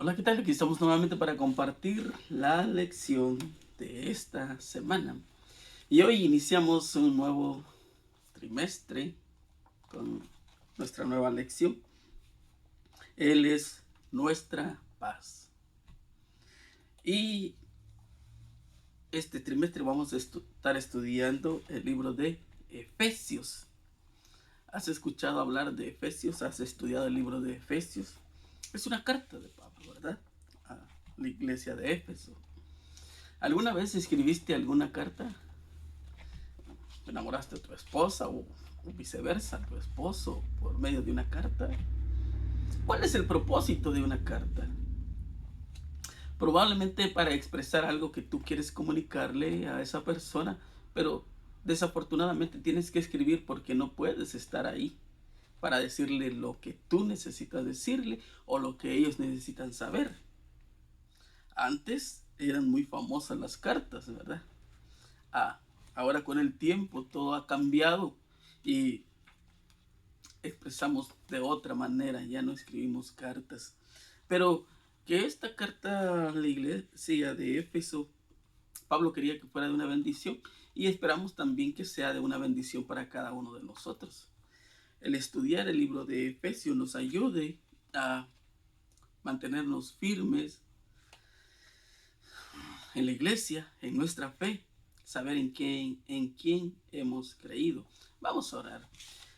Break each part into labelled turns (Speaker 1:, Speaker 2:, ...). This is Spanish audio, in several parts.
Speaker 1: Hola, ¿qué tal? Aquí estamos nuevamente para compartir la lección de esta semana. Y hoy iniciamos un nuevo trimestre con nuestra nueva lección. Él es nuestra paz. Y este trimestre vamos a estar estudiando el libro de Efesios. ¿Has escuchado hablar de Efesios? ¿Has estudiado el libro de Efesios? Es una carta de Pablo, ¿verdad? A la iglesia de Éfeso. ¿Alguna vez escribiste alguna carta? ¿Enamoraste a tu esposa o viceversa, a tu esposo por medio de una carta? ¿Cuál es el propósito de una carta? Probablemente para expresar algo que tú quieres comunicarle a esa persona, pero desafortunadamente tienes que escribir porque no puedes estar ahí para decirle lo que tú necesitas decirle o lo que ellos necesitan saber. Antes eran muy famosas las cartas, ¿verdad? Ah, ahora con el tiempo todo ha cambiado y expresamos de otra manera, ya no escribimos cartas. Pero que esta carta a la iglesia de Éfeso, Pablo quería que fuera de una bendición y esperamos también que sea de una bendición para cada uno de nosotros. El estudiar el libro de Efesios nos ayude a mantenernos firmes en la iglesia, en nuestra fe, saber en quién hemos creído. Vamos a orar.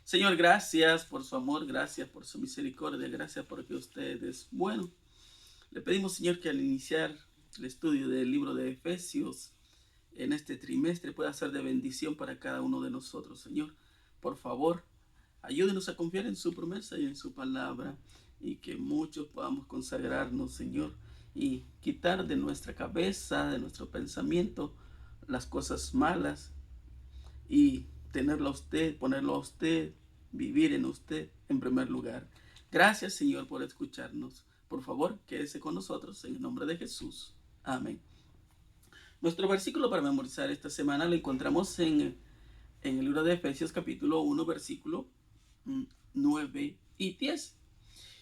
Speaker 1: Señor, gracias por su amor, gracias por su misericordia, gracias porque usted es bueno. Le pedimos, Señor, que al iniciar el estudio del libro de Efesios en este trimestre pueda ser de bendición para cada uno de nosotros, Señor. Por favor, ayúdenos a confiar en su promesa y en su palabra y que muchos podamos consagrarnos, Señor, y quitar de nuestra cabeza, de nuestro pensamiento, las cosas malas y tenerlo a usted, ponerlo a usted, vivir en usted en primer lugar. Gracias, Señor, por escucharnos. Por favor, quédese con nosotros en el nombre de Jesús. Amén. Nuestro versículo para memorizar esta semana lo encontramos en el libro de Efesios capítulo 1, versículo 9 y 10.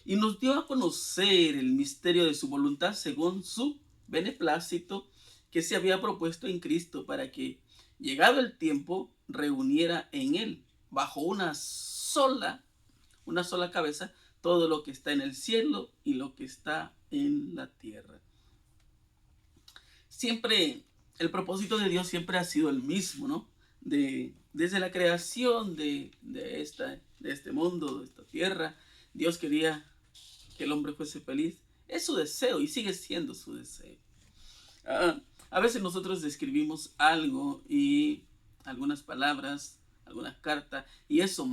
Speaker 1: Y nos dio a conocer el misterio de su voluntad según su beneplácito que se había propuesto en Cristo para que, llegado el tiempo, reuniera en él, bajo una sola cabeza, todo lo que está en el cielo y lo que está en la tierra. Siempre, el propósito de Dios siempre ha sido el mismo, ¿no? Desde la creación de este mundo, de esta tierra, Dios quería que el hombre fuese feliz. Es su deseo y sigue siendo su deseo. Ah, a veces nosotros describimos algo y algunas palabras, algunas cartas, y eso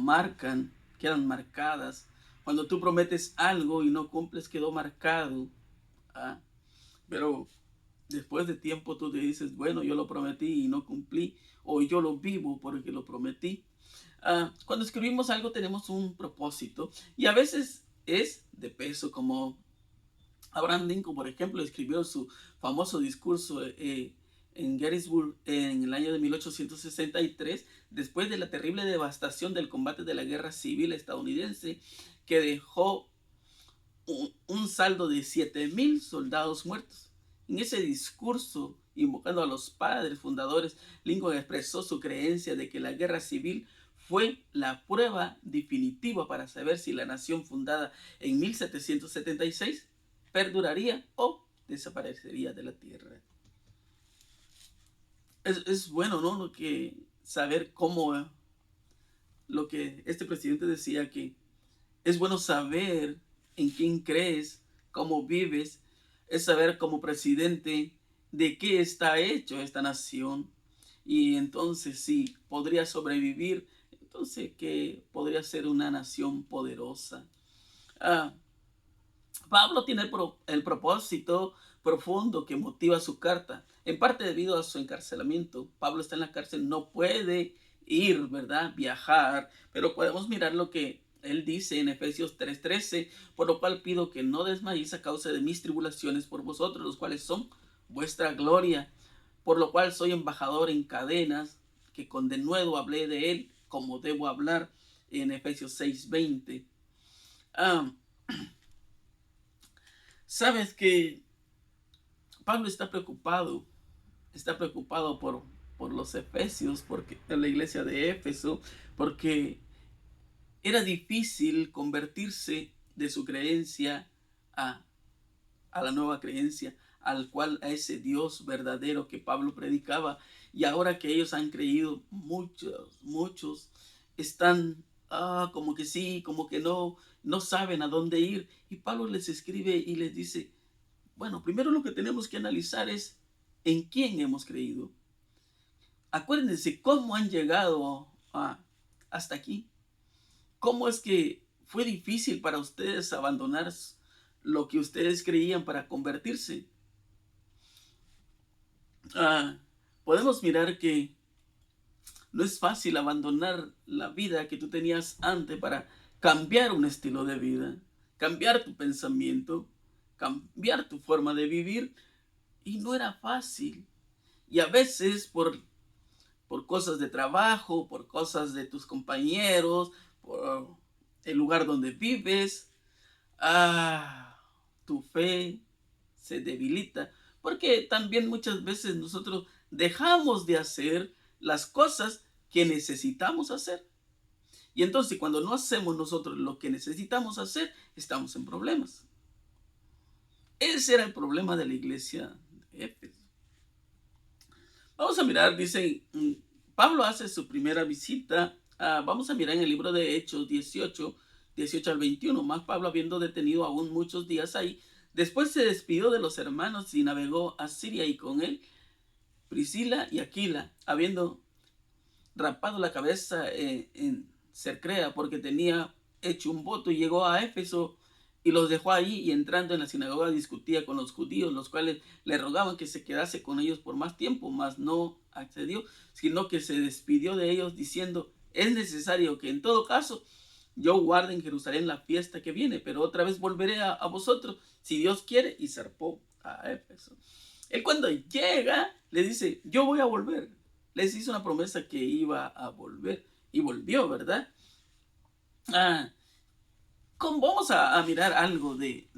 Speaker 1: quedan marcadas. Cuando tú prometes algo y no cumples, quedó marcado. Ah, pero después de tiempo tú te dices, bueno, yo lo prometí y no cumplí, o yo lo vivo porque lo prometí. Cuando escribimos algo tenemos un propósito y a veces es de peso, como Abraham Lincoln, por ejemplo, escribió su famoso discurso en Gettysburg en el año de 1863, después de la terrible devastación del combate de la guerra civil estadounidense, que dejó un saldo de 7,000 soldados muertos. En ese discurso, invocando a los padres fundadores, Lincoln expresó su creencia de que la guerra civil fue la prueba definitiva para saber si la nación fundada en 1776 perduraría o desaparecería de la tierra. Es bueno, ¿no? Saber cómo, lo que este presidente decía, que es bueno saber en quién crees, cómo vives, es saber como presidente de qué está hecho esta nación. Y entonces si podría sobrevivir, entonces que podría ser una nación poderosa. Ah, Pablo tiene el propósito profundo que motiva su carta, en parte debido a su encarcelamiento. Pablo está en la cárcel, no puede ir, ¿verdad? Viajar, pero podemos mirar lo que él dice en Efesios 3:13, por lo cual pido que no desmayéis a causa de mis tribulaciones por vosotros, los cuales son vuestra gloria, por lo cual soy embajador en cadenas, que con denuedo hablé de él como debo hablar en Efesios 6:20. Sabes que Pablo está preocupado por los efesios, porque en la iglesia de Éfeso, porque era difícil convertirse de su creencia a, a la nueva creencia, a ese Dios verdadero que Pablo predicaba. Y ahora que ellos han creído, muchos están como que sí, como que no, no saben a dónde ir. Y Pablo les escribe y les dice, bueno, primero lo que tenemos que analizar es en quién hemos creído. Acuérdense cómo han llegado hasta aquí. ¿Cómo es que fue difícil para ustedes abandonar lo que ustedes creían para convertirse? Ah, Podemos mirar que no es fácil abandonar la vida que tú tenías antes para cambiar un estilo de vida, cambiar tu pensamiento, cambiar tu forma de vivir. Y no era fácil. Y a veces por cosas de trabajo, por cosas de tus compañeros, por el lugar donde vives, tu fe se debilita. Porque también muchas veces nosotros dejamos de hacer las cosas que necesitamos hacer. Y entonces cuando no hacemos nosotros lo que necesitamos hacer, estamos en problemas. Ese era el problema de la iglesia de Éfeso. Vamos a mirar, dice, Pablo hace su primera visita. Vamos a mirar en el libro de Hechos 18 al 21. Más Pablo, habiendo detenido aún muchos días ahí, después se despidió de los hermanos y navegó a Siria, y con él Priscila y Aquila, habiendo rapado la cabeza en Cercrea, porque tenía hecho un voto, y llegó a Éfeso y los dejó allí, y entrando en la sinagoga discutía con los judíos, los cuales le rogaban que se quedase con ellos por más tiempo, mas no accedió, sino que se despidió de ellos diciendo, es necesario que en todo caso yo guarde en Jerusalén la fiesta que viene, pero otra vez volveré a vosotros, si Dios quiere, y zarpó a Éfeso. Él cuando llega, le dice, yo voy a volver. Les hizo una promesa que iba a volver, y volvió, ¿verdad? Vamos a mirar algo de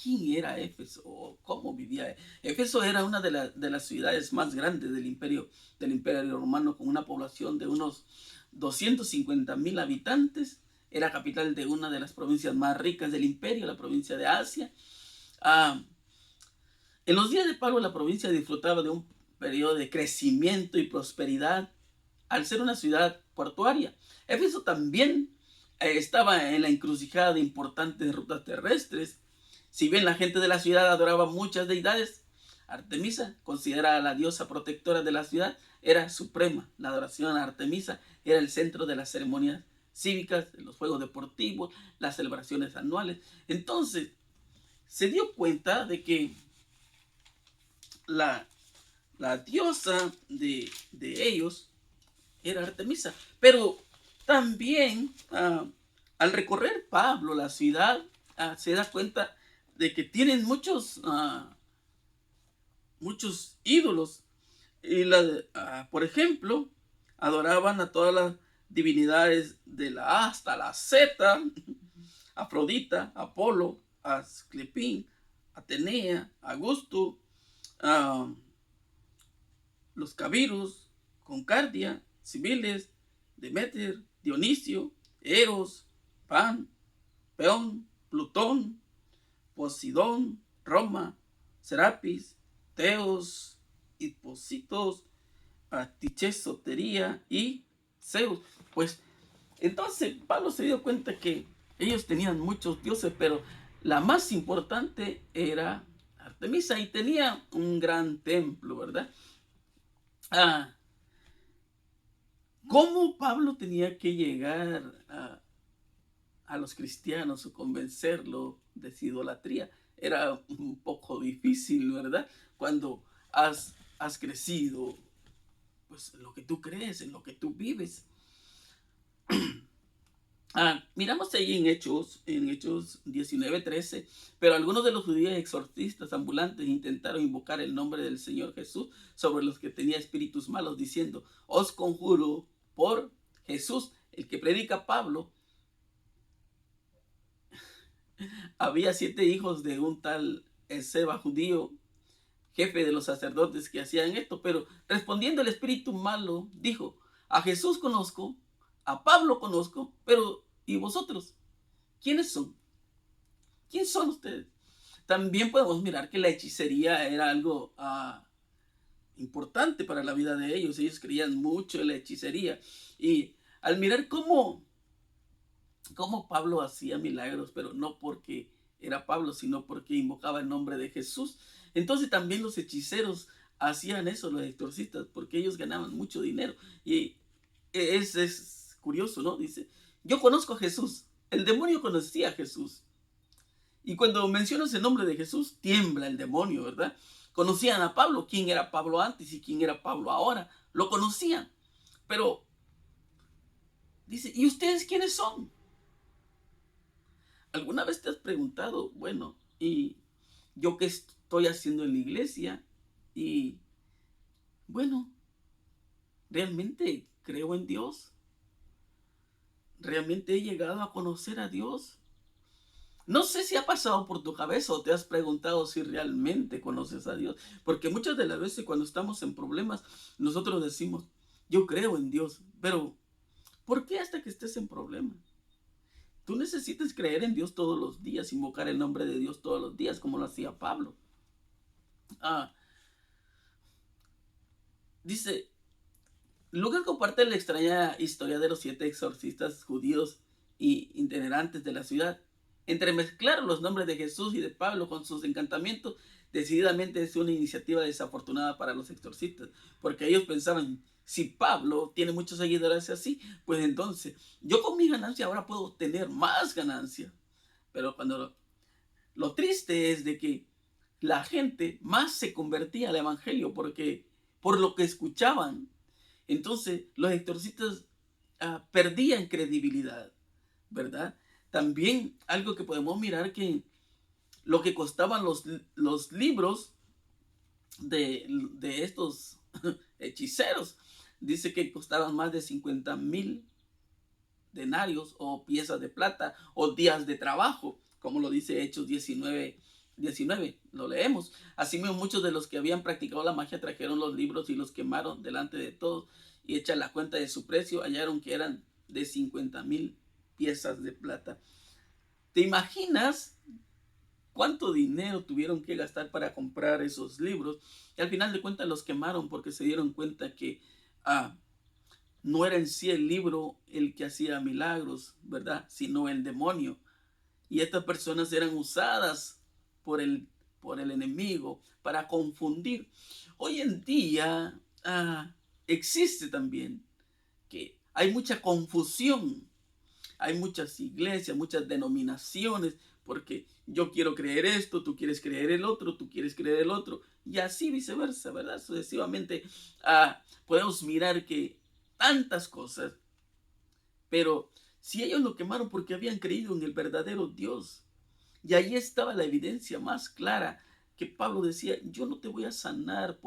Speaker 1: quién era Éfeso o cómo vivía. Éfeso era una de las ciudades más grandes del imperio romano, con una población de unos 250,000 habitantes. Era capital de una de las provincias más ricas del imperio, la provincia de Asia. En los días de Pablo, la provincia disfrutaba de un periodo de crecimiento y prosperidad al ser una ciudad portuaria. Éfeso también estaba en la encrucijada de importantes rutas terrestres. Si bien la gente de la ciudad adoraba muchas deidades, Artemisa, considerada la diosa protectora de la ciudad, era suprema. La adoración a Artemisa era el centro de las ceremonias cívicas, de los juegos deportivos, las celebraciones anuales. Entonces, se dio cuenta de que la, la diosa de ellos era Artemisa. Pero también al recorrer Pablo la ciudad, se da cuenta de que tienen muchos ídolos. Y por ejemplo, adoraban a todas las divinidades de la A hasta la Z, Afrodita, Apolo, Asclepín, Atenea, Augusto, los Cabirus, Concardia, Civiles, Demeter, Dionisio, Eros, Pan, Peón, Plutón, Posidón, Roma, Serapis, Teos, Hipósitos, Tichesotería y Zeus. Pues entonces Pablo se dio cuenta que ellos tenían muchos dioses, pero la más importante era Artemisa, y tenía un gran templo, ¿verdad? ¿Cómo Pablo tenía que llegar a los cristianos o convencerlos de su idolatría? Era un poco difícil, ¿verdad? Cuando has crecido, pues en lo que tú crees, en lo que tú vives. Miramos ahí en Hechos 19:13, pero algunos de los judíos exorcistas ambulantes intentaron invocar el nombre del Señor Jesús sobre los que tenía espíritus malos, diciendo, os conjuro por Jesús, el que predica Pablo. había 7 hijos de un tal Esceva judío, jefe de los sacerdotes que hacían esto, pero respondiendo el espíritu malo, dijo, a Jesús conozco, a Pablo conozco, pero ¿y vosotros? ¿Quiénes son? ¿Quién son ustedes? También podemos mirar que la hechicería era algo importante para la vida de ellos. Ellos creían mucho en la hechicería. Y al mirar cómo Pablo hacía milagros, pero no porque era Pablo, sino porque invocaba el nombre de Jesús. Entonces también los hechiceros hacían eso, los exorcistas, porque ellos ganaban mucho dinero. Y es curioso, ¿no? Dice, yo conozco a Jesús. El demonio conocía a Jesús. Y cuando mencionas el nombre de Jesús, tiembla el demonio, ¿verdad? Conocían a Pablo, quién era Pablo antes y quién era Pablo ahora. Lo conocían. Pero dice, ¿y ustedes quiénes son? ¿Alguna vez te has preguntado, bueno, y yo qué estoy haciendo en la iglesia? Y bueno, ¿realmente creo en Dios? ¿Realmente he llegado a conocer a Dios? No sé si ha pasado por tu cabeza o te has preguntado si realmente conoces a Dios, porque muchas de las veces cuando estamos en problemas, nosotros decimos, yo creo en Dios, pero ¿por qué hasta que estés en problemas? Tú necesitas creer en Dios todos los días, invocar el nombre de Dios todos los días, como lo hacía Pablo. Dice, Lucas comparte la extraña historia de los 7 exorcistas judíos y itinerantes de la ciudad. Entremezclar los nombres de Jesús y de Pablo con sus encantamientos decididamente es una iniciativa desafortunada para los exorcistas, porque ellos pensaban, si Pablo tiene muchos seguidores así, pues entonces yo con mi ganancia ahora puedo tener más ganancia. Pero cuando lo triste es de que la gente más se convertía al evangelio porque por lo que escuchaban. Entonces los exorcistas perdían credibilidad, ¿verdad? También algo que podemos mirar que lo que costaban los libros de estos hechiceros, dice que costaban más de 50,000 denarios o piezas de plata o días de trabajo, como lo dice Hechos 19, lo leemos. Asimismo, muchos de los que habían practicado la magia trajeron los libros y los quemaron delante de todos, y hecha la cuenta de su precio, hallaron que eran de 50,000 piezas de plata. ¿Te imaginas cuánto dinero tuvieron que gastar para comprar esos libros? Y al final de cuentas los quemaron porque se dieron cuenta que no era en sí el libro el que hacía milagros, ¿verdad? Sino el demonio. Y estas personas eran usadas por el enemigo para confundir. Hoy en día existe también que hay mucha confusión. Hay muchas iglesias, muchas denominaciones, porque yo quiero creer esto, tú quieres creer el otro, tú quieres creer el otro, y así viceversa, ¿verdad? Sucesivamente podemos mirar que tantas cosas, pero si ellos lo quemaron porque habían creído en el verdadero Dios, y ahí estaba la evidencia más clara que Pablo decía, yo no te voy a sanar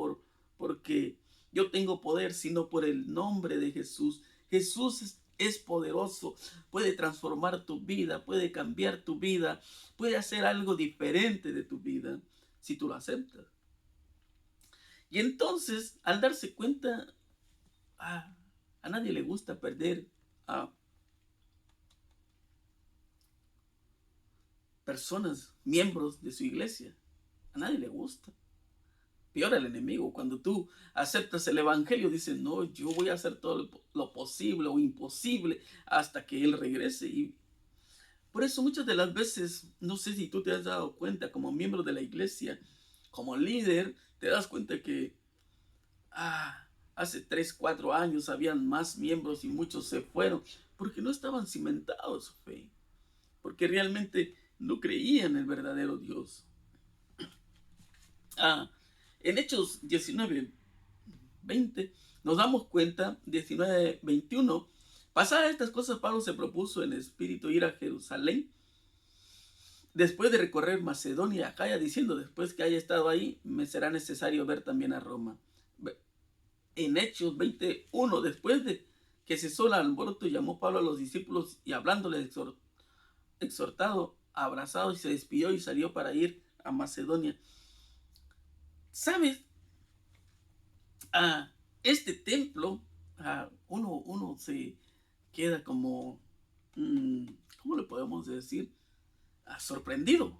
Speaker 1: porque yo tengo poder, sino por el nombre de Jesús. Jesús es poderoso, puede transformar tu vida, puede cambiar tu vida, puede hacer algo diferente de tu vida si tú lo aceptas. Y entonces, al darse cuenta, a nadie le gusta perder a personas, miembros de su iglesia. A nadie le gusta. Peor al enemigo. Cuando tú aceptas el evangelio, dices, no, yo voy a hacer todo lo posible o imposible hasta que él regrese. Y por eso muchas de las veces, no sé si tú te has dado cuenta como miembro de la iglesia, como líder, te das cuenta que hace 3, 4 años habían más miembros y muchos se fueron porque no estaban cimentados su fe, porque realmente no creían en el verdadero Dios. En Hechos 19:20 nos damos cuenta, 19:21, pasadas estas cosas, Pablo se propuso en espíritu ir a Jerusalén, después de recorrer Macedonia y Acaya, diciendo, después que haya estado ahí, me será necesario ver también a Roma. En Hechos 21, después de que cesó el alboroto, llamó Pablo a los discípulos y hablándoles exhortado abrazado y se despidió y salió para ir a Macedonia. ¿Sabes? A este templo, uno se queda como, ¿cómo le podemos decir? Sorprendido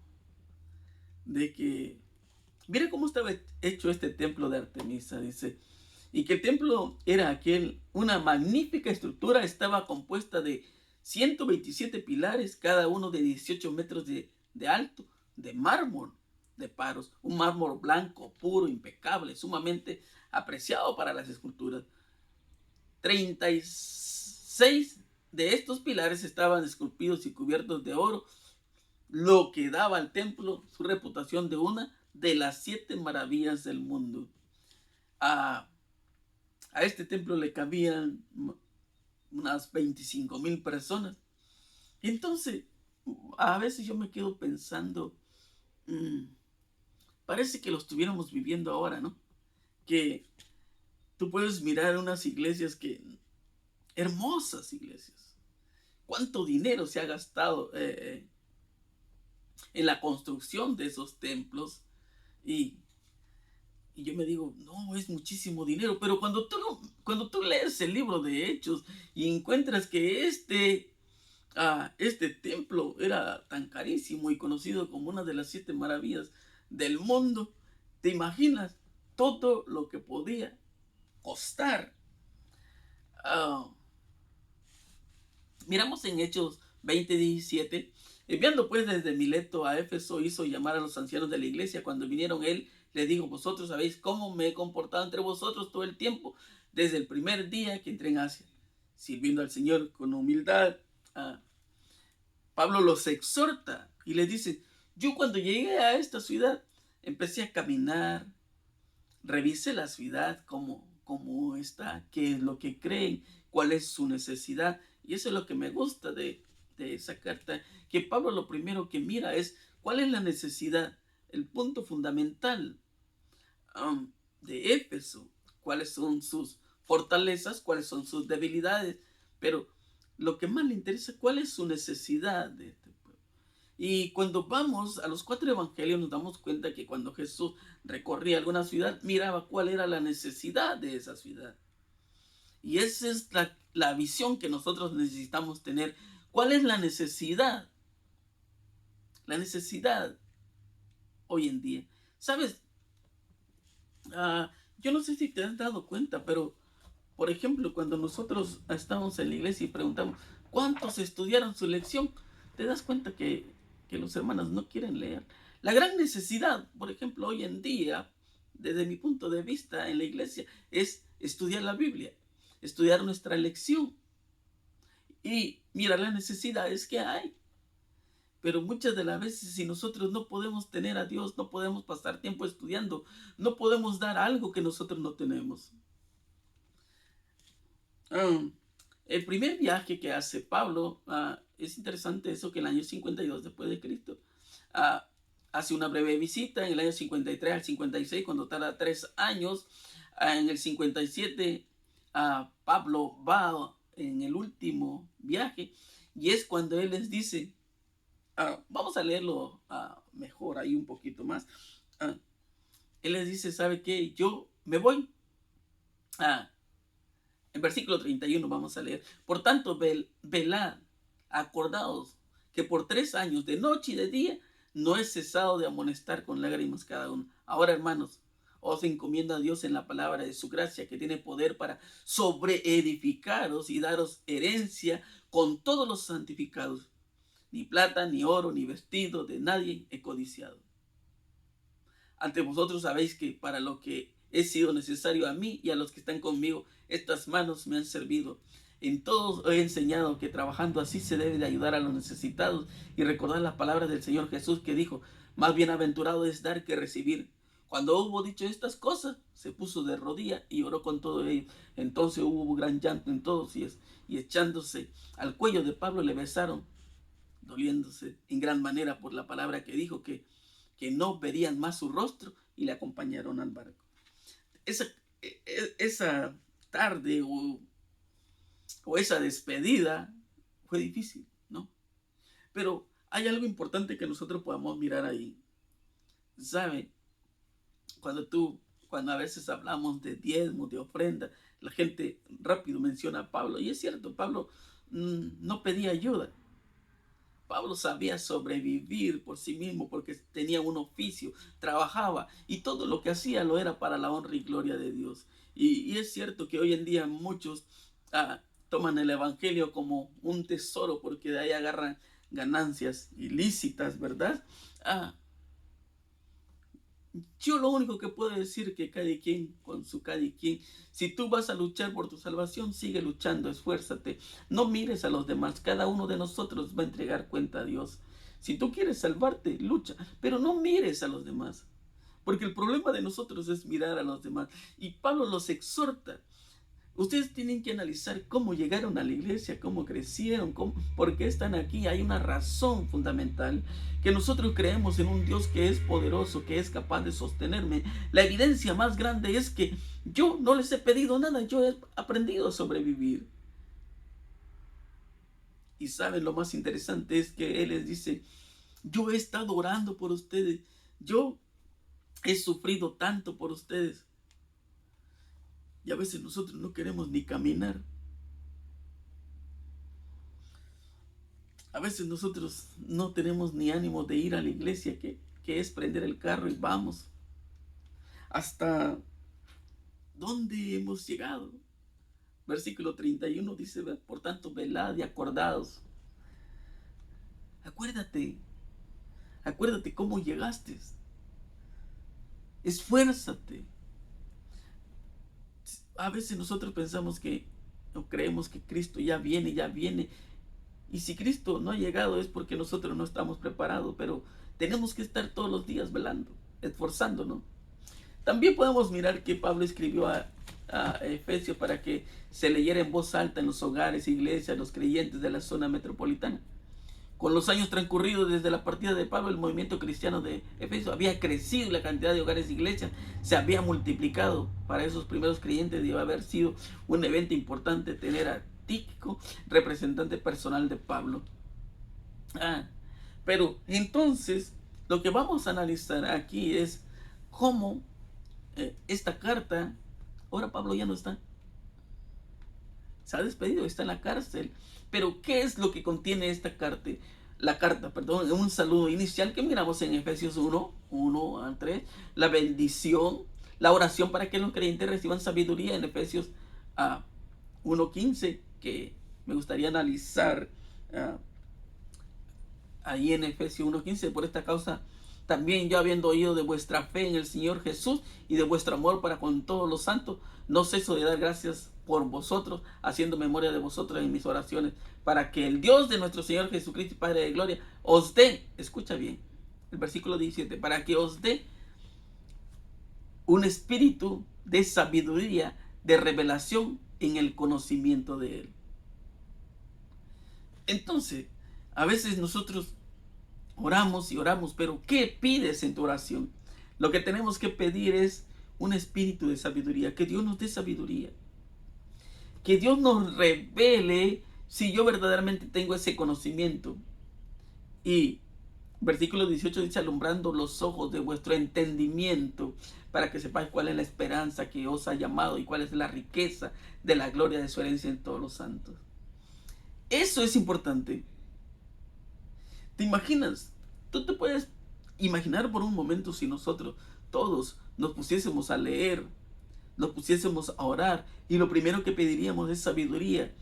Speaker 1: de que, mira cómo estaba hecho este templo de Artemisa, dice, y que el templo era una magnífica estructura, estaba compuesta de 127 pilares, cada uno de 18 metros de alto, de mármol de Paros, un mármol blanco, puro, impecable, sumamente apreciado para las esculturas. 36 de estos pilares estaban esculpidos y cubiertos de oro, lo que daba al templo su reputación de una de las 7 maravillas del mundo. A este templo le cabían unas 25,000 personas. Y entonces, a veces yo me quedo pensando, parece que lo estuviéramos viviendo ahora, ¿no? Que tú puedes mirar unas iglesias hermosas iglesias. ¿Cuánto dinero se ha gastado en la construcción de esos templos? Y yo me digo, no, es muchísimo dinero. Pero cuando tú lees el libro de Hechos y encuentras que este templo era tan carísimo y conocido como una de las 7 maravillas del mundo, ¿te imaginas todo lo que podía costar? Miramos en Hechos 20:17. Enviando pues desde Mileto a Éfeso, hizo llamar a los ancianos de la iglesia. Cuando vinieron, él le dijo: vosotros sabéis cómo me he comportado entre vosotros todo el tiempo, desde el primer día que entré en Asia, sirviendo al Señor con humildad. Pablo los exhorta y les dice: yo cuando llegué a esta ciudad, empecé a caminar, revisé la ciudad, cómo está, qué es lo que creen, cuál es su necesidad. Y eso es lo que me gusta de esa carta, que Pablo lo primero que mira es cuál es la necesidad, el punto fundamental de Éfeso, cuáles son sus fortalezas, cuáles son sus debilidades, pero lo que más le interesa, cuál es su necesidad de este pueblo. Y cuando vamos a los 4 evangelios nos damos cuenta que cuando Jesús recorría alguna ciudad, miraba cuál era la necesidad de esa ciudad. Y esa es la visión que nosotros necesitamos tener. ¿Cuál es la necesidad? La necesidad hoy en día. ¿Sabes? Yo no sé si te has dado cuenta, pero por ejemplo, cuando nosotros estamos en la iglesia y preguntamos ¿cuántos estudiaron su lección? Te das cuenta que los hermanos no quieren leer. La gran necesidad, por ejemplo, hoy en día, desde mi punto de vista en la iglesia, es estudiar la Biblia, estudiar nuestra lección. Y mira las necesidades que hay. Pero muchas de las veces, si nosotros no podemos tener a Dios, no podemos pasar tiempo estudiando, no podemos dar algo que nosotros no tenemos. El primer viaje que hace Pablo, es interesante eso, que en el año 52 después de Cristo, hace una breve visita en el año 53 al 56, cuando tarda 3 años. En el 57, Pablo va en el último viaje, y es cuando él les dice, vamos a leerlo mejor ahí un poquito más. Él les dice: ¿sabe qué? Yo me voy. En versículo 31 vamos a leer: por tanto, velad, acordaos que por 3 años, de noche y de día, no he cesado de amonestar con lágrimas cada uno. Ahora, hermanos, os encomiendo a Dios en la palabra de su gracia, que tiene poder para sobreedificaros y daros herencia con todos los santificados. Ni plata, ni oro, ni vestido de nadie he codiciado. Ante vosotros sabéis que para lo que he sido necesario a mí y a los que están conmigo, estas manos me han servido. En todos he enseñado que trabajando así se debe de ayudar a los necesitados, y recordar las palabras del Señor Jesús, que dijo: más bienaventurado es dar que recibir. Cuando hubo dicho estas cosas, se puso de rodillas y oró con todo ellos. Entonces hubo gran llanto en todos, y echándose al cuello de Pablo le besaron, doliéndose en gran manera por la palabra que dijo, que no verían más su rostro, y le acompañaron al barco. Esa tarde o esa despedida fue difícil, ¿no? Pero hay algo importante que nosotros podamos mirar ahí. ¿Sabe? Cuando a veces hablamos de diezmo, de ofrenda, la gente rápido menciona a Pablo. Y es cierto, Pablo no pedía ayuda. Pablo sabía sobrevivir por sí mismo porque tenía un oficio, trabajaba y todo lo que hacía lo era para la honra y gloria de Dios. Y es cierto que hoy en día muchos toman el evangelio como un tesoro porque de ahí agarran ganancias ilícitas, ¿verdad? Ah, yo lo único que puedo decir que cada quien con su cada quien, si tú vas a luchar por tu salvación, sigue luchando, esfuérzate. No mires a los demás, cada uno de nosotros va a entregar cuenta a Dios. Si tú quieres salvarte, lucha, pero no mires a los demás. Porque el problema de nosotros es mirar a los demás. Y Pablo los exhorta. Ustedes tienen que analizar cómo llegaron a la iglesia, cómo crecieron, por qué están aquí. Hay una razón fundamental, que nosotros creemos en un Dios que es poderoso, que es capaz de sostenerme. La evidencia más grande es que yo no les he pedido nada, yo he aprendido a sobrevivir. Y saben, lo más interesante es que Él les dice, yo he estado orando por ustedes, yo he sufrido tanto por ustedes. Y a veces nosotros no queremos ni caminar. A veces nosotros no tenemos ni ánimo de ir a la iglesia, que es prender el carro y vamos. ¿Hasta dónde hemos llegado? Versículo 31 dice, por tanto, velad y acordaos. Acuérdate cómo llegaste. Esfuérzate. A veces nosotros pensamos o creemos que Cristo ya viene. Y si Cristo no ha llegado es porque nosotros no estamos preparados, pero tenemos que estar todos los días velando, esforzándonos. También podemos mirar que Pablo escribió a Efesios para que se leyera en voz alta en los hogares, iglesias, los creyentes de la zona metropolitana. Con los años transcurridos desde la partida de Pablo, el movimiento cristiano de Efesios había crecido, la cantidad de hogares e iglesias se había multiplicado. Para esos primeros creyentes debe haber sido un evento importante tener a Tíquico, representante personal de Pablo. Pero entonces, lo que vamos a analizar aquí es cómo esta carta, ahora Pablo ya no está, se ha despedido, está en la cárcel. Pero ¿qué es lo que contiene esta carta? La carta, perdón, un saludo inicial que miramos en Efesios 1 al 3, la bendición, la oración para que los creyentes reciban sabiduría en Efesios 1:15, que me gustaría analizar ahí en Efesios 1:15. Por esta causa también, yo habiendo oído de vuestra fe en el Señor Jesús y de vuestro amor para con todos los santos, no ceso de dar gracias por vosotros, haciendo memoria de vosotros en mis oraciones, para que el Dios de nuestro Señor Jesucristo y Padre de gloria os dé, escucha bien, el versículo 17, para que os dé un espíritu de sabiduría, de revelación en el conocimiento de Él. Entonces, a veces nosotros oramos y oramos, pero ¿qué pides en tu oración? Lo que tenemos que pedir es un espíritu de sabiduría, que Dios nos dé sabiduría, que Dios nos revele si yo verdaderamente tengo ese conocimiento. Y versículo 18 dice, alumbrando los ojos de vuestro entendimiento, para que sepáis cuál es la esperanza que os ha llamado y cuál es la riqueza de la gloria de su herencia en todos los santos. Eso es importante. ¿Te imaginas? Tú te puedes imaginar por un momento si nosotros todos nos pusiésemos a leer, nos pusiésemos a orar, y lo primero que pediríamos es sabiduría.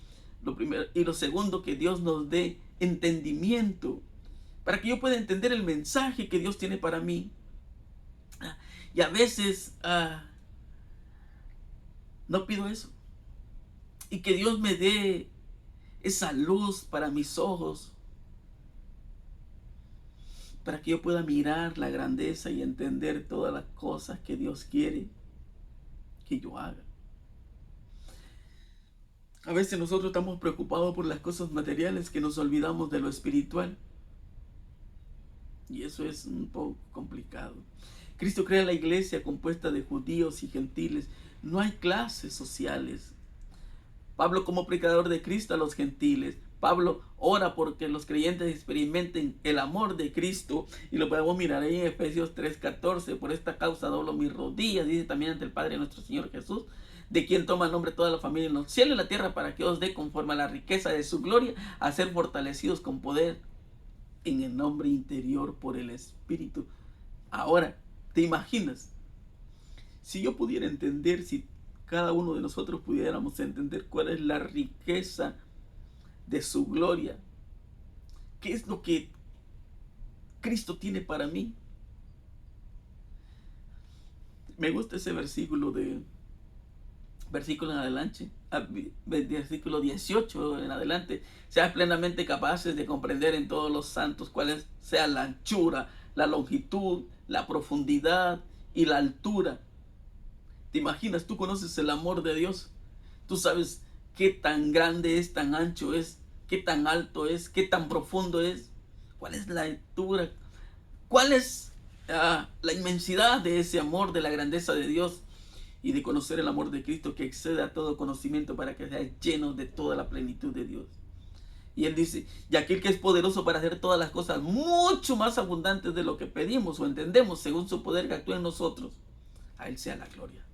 Speaker 1: Y lo segundo, que Dios nos dé entendimiento, para que yo pueda entender el mensaje que Dios tiene para mí. Y a veces no pido eso. Y que Dios me dé esa luz para mis ojos, para que yo pueda mirar la grandeza y entender todas las cosas que Dios quiere que yo haga. A veces nosotros estamos preocupados por las cosas materiales que nos olvidamos de lo espiritual. Y eso es un poco complicado. Cristo crea la iglesia compuesta de judíos y gentiles. No hay clases sociales. Pablo, como predicador de Cristo a los gentiles, Pablo ora porque los creyentes experimenten el amor de Cristo, y lo podemos mirar ahí en Efesios 3:14. Por esta causa doblo mis rodillas, dice también, ante el Padre nuestro Señor Jesús, de quien toma el nombre toda la familia en los cielos y en la tierra, para que os dé, conforme a la riqueza de su gloria, a ser fortalecidos con poder en el nombre interior por el Espíritu. Ahora, ¿te imaginas? Si yo pudiera entender, si cada uno de nosotros pudiéramos entender cuál es la riqueza de su gloria, qué es lo que Cristo tiene para mí. Me gusta ese versículo en adelante, versículo 18 en adelante. Sean plenamente capaces de comprender en todos los santos cuál sea la anchura, la longitud, la profundidad y la altura. ¿Te imaginas? Tú conoces el amor de Dios. Tú sabes qué tan grande es, tan ancho es, qué tan alto es, qué tan profundo es. ¿Cuál es la altura? ¿Cuál es la inmensidad de ese amor, de la grandeza de Dios? Y de conocer el amor de Cristo, que excede a todo conocimiento, para que sean llenos de toda la plenitud de Dios. Y Él dice: y aquel que es poderoso para hacer todas las cosas mucho más abundantes de lo que pedimos o entendemos, según su poder que actúa en nosotros, a Él sea la gloria.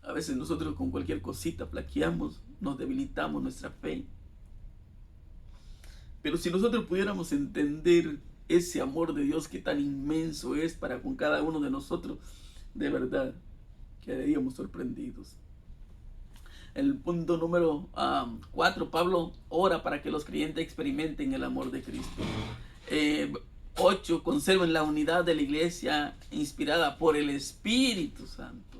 Speaker 1: A veces nosotros con cualquier cosita flaqueamos, nos debilitamos nuestra fe. Pero si nosotros pudiéramos entender ese amor de Dios que tan inmenso es para con cada uno de nosotros, de verdad quedaríamos sorprendidos. El punto número 4, Pablo ora para que los creyentes experimenten el amor de Cristo. 8, conserven la unidad de la iglesia inspirada por el Espíritu Santo.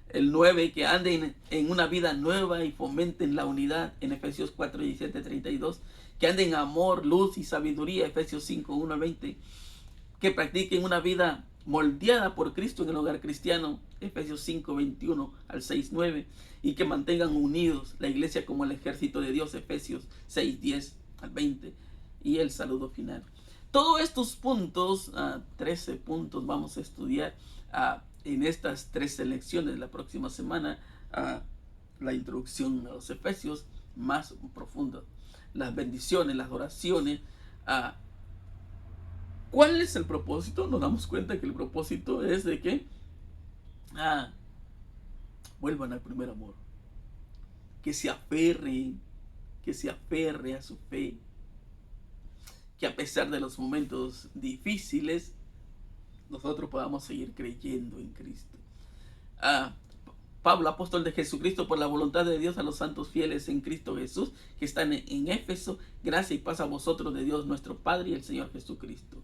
Speaker 1: El 9, que anden en una vida nueva y fomenten la unidad, en Efesios 4, 17, 32. Que anden en amor, luz y sabiduría, Efesios 5, 1, 20. Que practiquen una vida moldeada por Cristo en el hogar cristiano, Efesios 5, 21 al 6, 9. Y que mantengan unidos la iglesia como el ejército de Dios, Efesios 6, 10 al 20. Y el saludo final. Todos estos puntos, 13 puntos, vamos a estudiar en estas 3 lecciones. La próxima semana, la introducción a los Efesios más profunda, las bendiciones, las oraciones. ¿Cuál es el propósito? Nos damos cuenta que el propósito es de que vuelvan al primer amor, que se aferre a su fe, que a pesar de los momentos difíciles, nosotros podamos seguir creyendo en Cristo. Pablo, apóstol de Jesucristo, por la voluntad de Dios, a los santos fieles en Cristo Jesús, que están en Éfeso, gracia y paz a vosotros de Dios nuestro Padre y el Señor Jesucristo.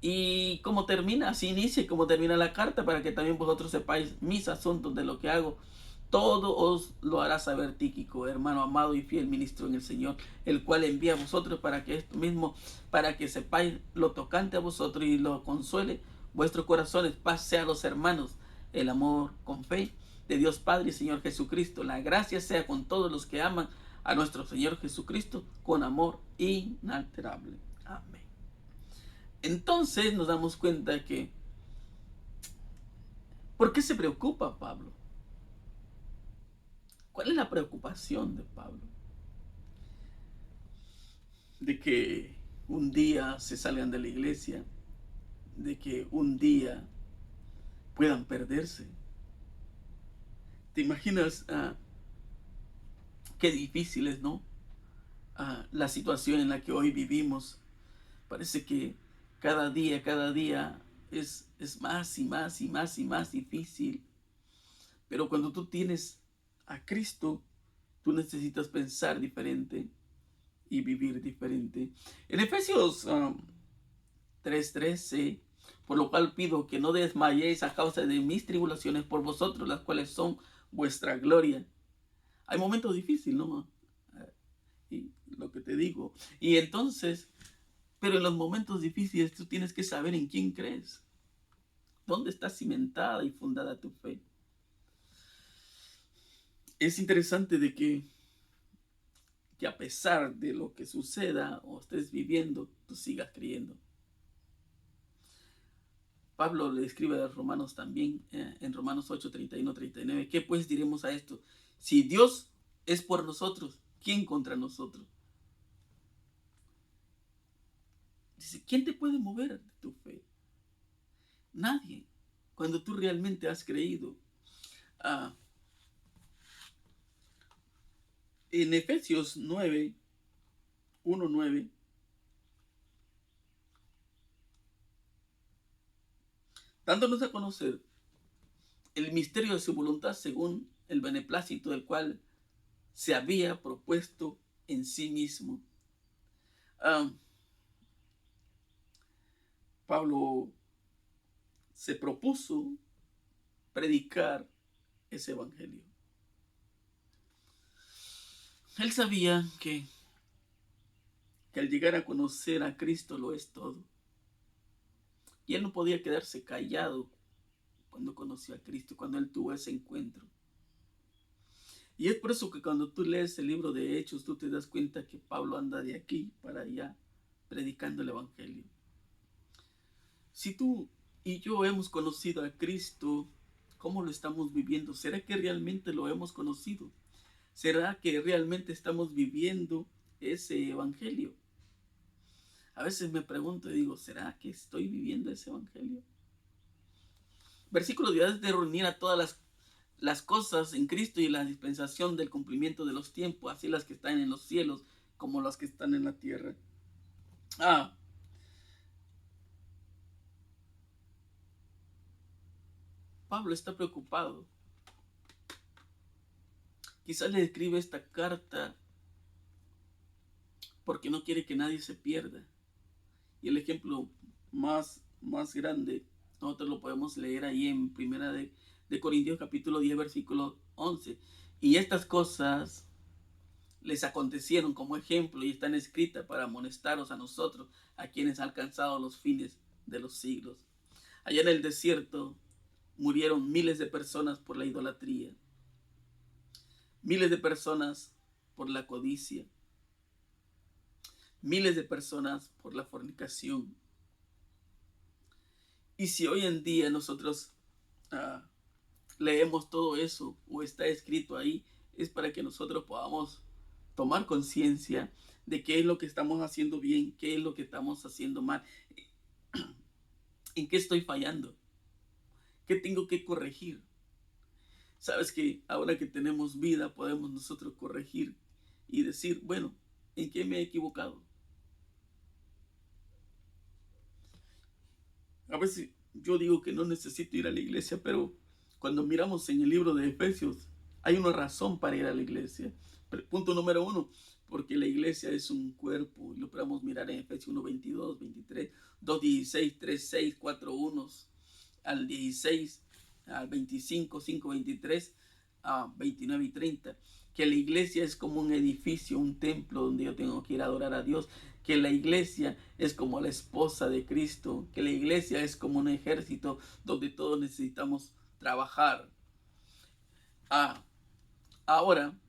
Speaker 1: Y como termina, así inicia y como termina la carta, para que también vosotros sepáis mis asuntos, de lo que hago. Todo os lo hará saber Tíquico, hermano amado y fiel ministro en el Señor, el cual envía a vosotros para que esto mismo, para que sepáis lo tocante a vosotros y lo consuele vuestros corazones. Paz sea a los hermanos, el amor con fe de Dios Padre y Señor Jesucristo. La gracia sea con todos los que aman a nuestro Señor Jesucristo con amor inalterable. Amén. Entonces nos damos cuenta que, ¿por qué se preocupa Pablo? ¿Cuál es la preocupación de Pablo? De que un día se salgan de la iglesia, de que un día puedan perderse. ¿Te imaginas qué difícil es, no? La situación en la que hoy vivimos. Parece que cada día es más y más y más y más difícil. Pero cuando tú tienes a Cristo, tú necesitas pensar diferente y vivir diferente. En Efesios 3:13, por lo cual pido que no desmayéis a causa de mis tribulaciones por vosotros, las cuales son vuestra gloria. Hay momentos difíciles, ¿no? Y lo que te digo. Y entonces, pero en los momentos difíciles tú tienes que saber en quién crees. ¿Dónde está cimentada y fundada tu fe? Es interesante de que a pesar de lo que suceda o estés viviendo, tú sigas creyendo. Pablo le escribe a los romanos también, en Romanos 8, 31, 39. ¿Qué pues diremos a esto? Si Dios es por nosotros. ¿Quién contra nosotros? Dice, ¿quién te puede mover de tu fe? Nadie. Cuando tú realmente has creído. En Efesios 9, 1:9, dándonos a conocer el misterio de su voluntad según el beneplácito del cual se había propuesto en sí mismo. Pablo se propuso predicar ese evangelio. Él sabía que al llegar a conocer a Cristo lo es todo. Y él no podía quedarse callado cuando conoció a Cristo, cuando él tuvo ese encuentro. Y es por eso que cuando tú lees el libro de Hechos, tú te das cuenta que Pablo anda de aquí para allá predicando el evangelio. Si tú y yo hemos conocido a Cristo, ¿cómo lo estamos viviendo? ¿Será que realmente lo hemos conocido? ¿Será que realmente estamos viviendo ese evangelio? A veces me pregunto y digo, ¿será que estoy viviendo ese evangelio? Versículo 10 de reunir a todas las cosas en Cristo y la dispensación del cumplimiento de los tiempos, así las que están en los cielos como las que están en la tierra. Pablo está preocupado. Quizás le escribe esta carta porque no quiere que nadie se pierda. Y el ejemplo más grande, nosotros lo podemos leer ahí en Primera de Corintios capítulo 10, versículo 11. Y estas cosas les acontecieron como ejemplo y están escritas para amonestaros a nosotros, a quienes han alcanzado los fines de los siglos. Allá en el desierto murieron miles de personas por la idolatría, miles de personas por la codicia, miles de personas por la fornicación. Y si hoy en día nosotros leemos todo eso o está escrito ahí, es para que nosotros podamos tomar conciencia de qué es lo que estamos haciendo bien, qué es lo que estamos haciendo mal, en qué estoy fallando, qué tengo que corregir. Sabes que ahora que tenemos vida podemos nosotros corregir y decir, bueno, ¿en qué me he equivocado? A veces yo digo que no necesito ir a la iglesia, pero cuando miramos en el libro de Efesios, hay una razón para ir a la iglesia. Punto número 1, porque la iglesia es un cuerpo, y lo podemos mirar en Efesios 1, 22, 23, 2, 16, 3, 6, 4, 1, al 16, al 25, 5, 23, a 29 y 30. Que la iglesia es como un edificio, un templo donde yo tengo que ir a adorar a Dios. Que la iglesia es como la esposa de Cristo. Que la iglesia es como un ejército donde todos necesitamos trabajar. Ahora,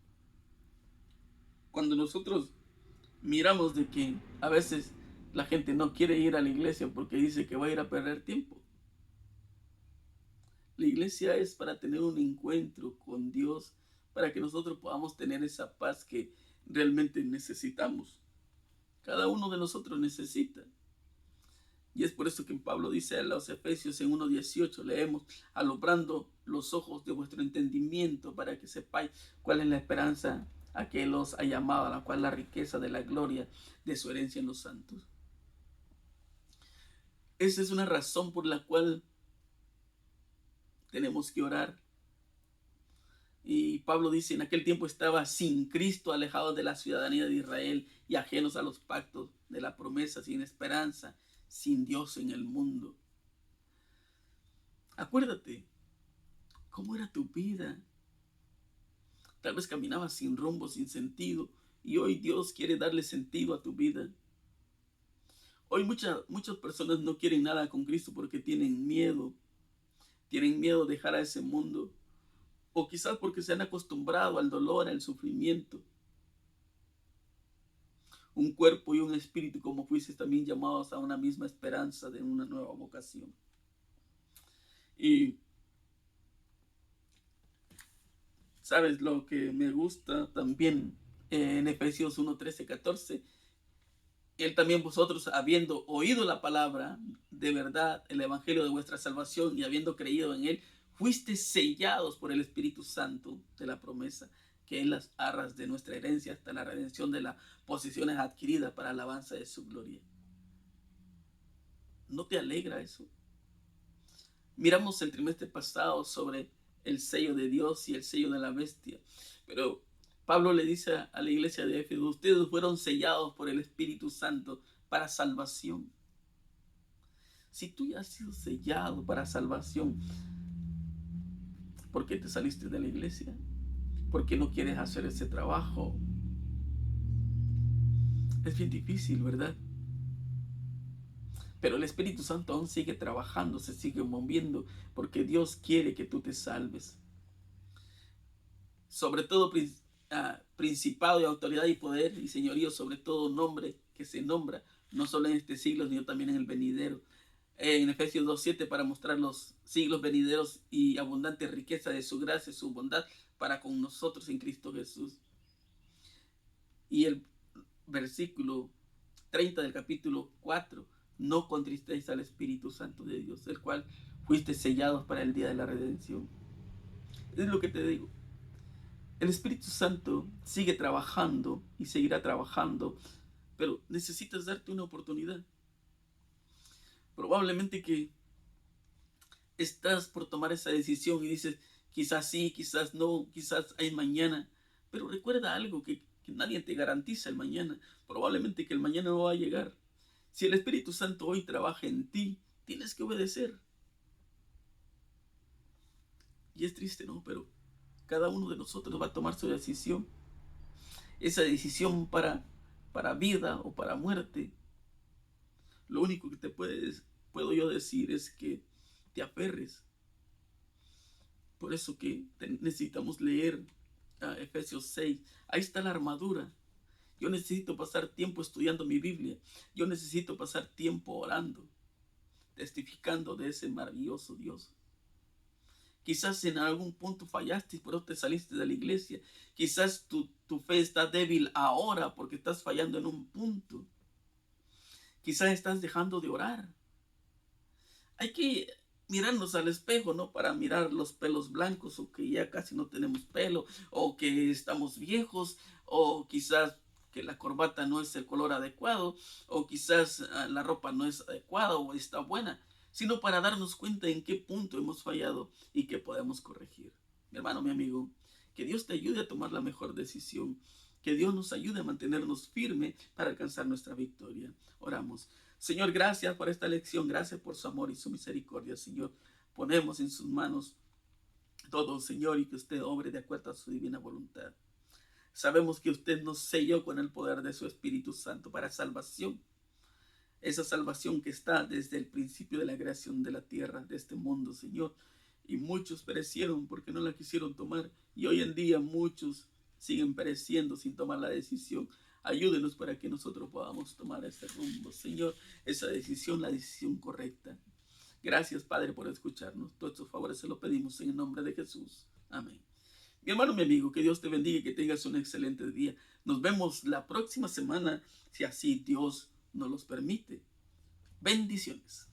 Speaker 1: cuando nosotros miramos de que a veces la gente no quiere ir a la iglesia porque dice que va a ir a perder tiempo. La iglesia es para tener un encuentro con Dios, para que nosotros podamos tener esa paz que realmente necesitamos. Cada uno de nosotros necesita. Y es por eso que Pablo dice a los Efesios en 1:18, leemos, alumbrando los ojos de vuestro entendimiento para que sepáis cuál es la esperanza a que Él os ha llamado, a la cual la riqueza de la gloria de su herencia en los santos. Esa es una razón por la cual tenemos que orar. Y Pablo dice, en aquel tiempo estaba sin Cristo, alejados de la ciudadanía de Israel y ajenos a los pactos de la promesa, sin esperanza, sin Dios en el mundo. Acuérdate, ¿cómo era tu vida? Tal vez caminabas sin rumbo, sin sentido, y hoy Dios quiere darle sentido a tu vida. Hoy muchas personas no quieren nada con Cristo porque tienen miedo de dejar a ese mundo, o quizás porque se han acostumbrado al dolor, al sufrimiento. Un cuerpo y un espíritu, como fuiste también llamados a una misma esperanza de una nueva vocación. Y ¿Sabes lo que me gusta también en Efesios 1, 13, 14? Él también vosotros, habiendo oído la palabra de verdad, el evangelio de vuestra salvación, y habiendo creído en él, fuisteis sellados por el Espíritu Santo de la promesa, que es las arras de nuestra herencia hasta la redención de las posesiones adquiridas para alabanza de su gloria. ¿No te alegra eso? Miramos el trimestre pasado sobre el sello de Dios y el sello de la bestia, pero Pablo le dice a la iglesia de Éfeso: ustedes fueron sellados por el Espíritu Santo para salvación. Si tú ya has sido sellado para salvación, ¿por qué te saliste de la iglesia? ¿Por qué no quieres hacer ese trabajo? Es bien difícil, ¿verdad? Pero el Espíritu Santo aún sigue trabajando, se sigue moviendo, porque Dios quiere que tú te salves. Sobre todo principado y autoridad y poder y señorío, sobre todo nombre que se nombra, no solo en este siglo, sino también en el venidero. En Efesios 2:7, para mostrar los siglos venideros y abundante riqueza de su gracia y su bondad para con nosotros en Cristo Jesús. Y el versículo 30 del capítulo 4: no contristéis al Espíritu Santo de Dios, el cual fuiste sellados para el día de la redención. Es lo que te digo. El Espíritu Santo sigue trabajando y seguirá trabajando, pero necesitas darte una oportunidad. Probablemente que estás por tomar esa decisión y dices, quizás sí, quizás no, quizás hay mañana, pero recuerda algo, que nadie te garantiza el mañana. Probablemente que el mañana no va a llegar. Si el Espíritu Santo hoy trabaja en ti, tienes que obedecer. Y es triste, ¿no? Pero cada uno de nosotros va a tomar su decisión. Esa decisión para vida o para muerte. Lo único que puedo yo decir es que te aferres. Por eso que necesitamos leer Efesios 6. Ahí está la armadura. Yo necesito pasar tiempo estudiando mi Biblia. Yo necesito pasar tiempo orando, testificando de ese maravilloso Dios. Quizás en algún punto fallaste, pero te saliste de la iglesia. Quizás tu fe está débil ahora porque estás fallando en un punto. Quizás estás dejando de orar. Hay que mirarnos al espejo, ¿no? Para mirar los pelos blancos, o que ya casi no tenemos pelo, o que estamos viejos, o quizás que la corbata no es el color adecuado, o quizás la ropa no es adecuada o está buena, sino para darnos cuenta en qué punto hemos fallado y qué podemos corregir. Mi hermano, mi amigo, que Dios te ayude a tomar la mejor decisión, que Dios nos ayude a mantenernos firmes para alcanzar nuestra victoria. Oramos. Señor, gracias por esta lección, gracias por su amor y su misericordia, Señor. Ponemos en sus manos todo, Señor, y que usted obre de acuerdo a su divina voluntad. Sabemos que usted nos selló con el poder de su Espíritu Santo para salvación. Esa salvación que está desde el principio de la creación de la tierra, de este mundo, Señor. Y muchos perecieron porque no la quisieron tomar. Y hoy en día muchos siguen pereciendo sin tomar la decisión. Ayúdenos para que nosotros podamos tomar ese rumbo, Señor, esa decisión, la decisión correcta. Gracias, Padre, por escucharnos. Todos estos favores se lo pedimos en el nombre de Jesús. Amén. Mi hermano, mi amigo, que Dios te bendiga y que tengas un excelente día. Nos vemos la próxima semana, si así Dios nos los permite. Bendiciones.